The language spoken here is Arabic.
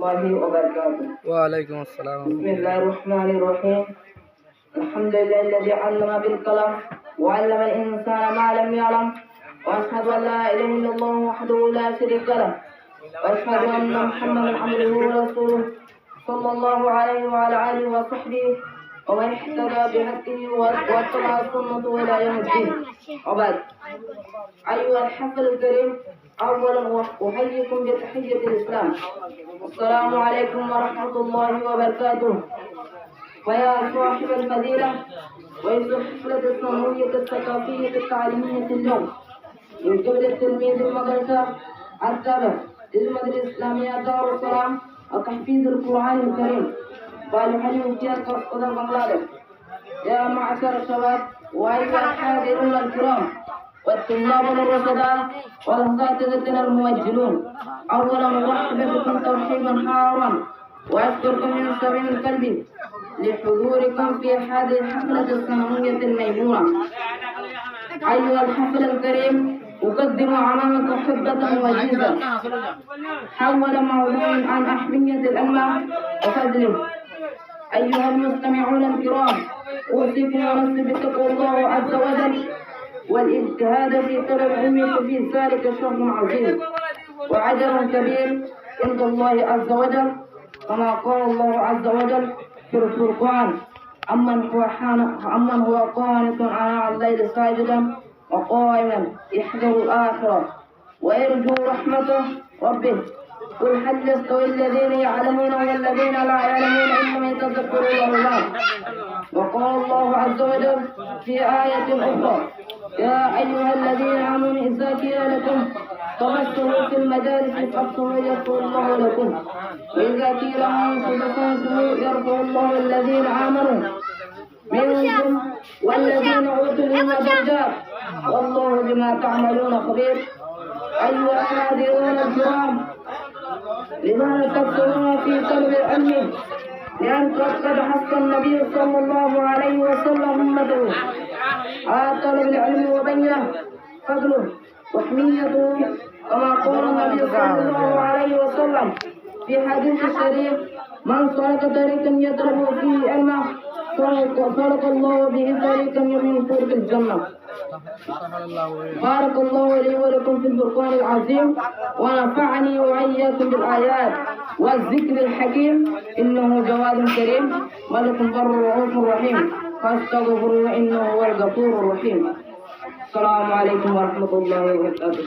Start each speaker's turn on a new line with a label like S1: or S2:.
S1: الله وبركاته.
S2: وعليكم السلام.
S1: بسم الله الرحمن الرحيم. الحمد لله الذي علم بالقلم وعلم الإنسان ما لم يعلم، وأشهد أن لا إله إلا الله وحده لا شريك له، وأشهد أن محمدا عبده ورسوله صلى الله عليه وعلى آله وصحبه ومن اهتدى بهديه واتبع سنته إلى يوم الدين. وبعد، أيها الحفل الكريم، أولا أحييكم بتحية الإسلام، السلام عليكم ورحمة الله وبركاته. ويا صاحب الفضيلة رئيس الحفلة الثانوية الثقافية التعليمية اليوم، من قبل تلميذ المدرسة التابع للمدرسة الإسلامية دار السلام وتحفيظ القرآن الكريم والحلم في قصة بنغلاديش. يا معشر الشباب وأيها الحاضرون الكرام والطلاب الرشداء والأساتذة الموجهون، أولا أرحب بكم ترحيبا حارا وأشكركم من صميم القلب لحضوركم في هذه الحفلة الثانوية الميمونة. أيها الحفل الكريم، أقدم أمامك خطبة وجيزة حول موضوع عن أهمية العلم وفضله. أيها المستمعون الكرام، أوصيكم ونفسي بتقوى الله عز وجل والاجتهاد في طلب العلم، في ذلك شرف عظيم وأجر كبير عند الله عز وجل، كما قال الله عز وجل في القرآن: أمن هو قانت آناء الليل ساجدا وقائما يحذر الآخرة ويرجو رحمة ربه. قل هل يستوي الذين يعلمون والذين لا يعلمون إنما يتذكر الله. وقال الله عز وجل في آية أخرى: يا أيها الذين آمنوا إذا قيل لكم تبصروا في المجالس فافصحوا يغفر الله لكم، وإذا قيل انصتوا فانصتوا يرفع الله الذين آمنوا منكم والذين أوتوا العلم درجات والله بما تعملون خبير. أيها الحاضرون الكرام، لماذا تكثرون في طلب العلم؟ لأن قد حث النبي صلى الله عليه وسلم أمته على طلب العلم وبين فضله وحميته، كما قال النبي صلى الله عليه وسلم في حديث الشريف: من سلك طريقا يطلب فيه علما سلك الله به طريقا من طرق الجنة. بارك الله لي ولكم في القرآن العظيم، ونفعني وإياكم بالآيات والذكر الحكيم، إنه جواد كريم ملك بر رؤوف رحيم، فاستغفروه إنه هو الغفور الرحيم. السلام عليكم ورحمة الله وبركاته.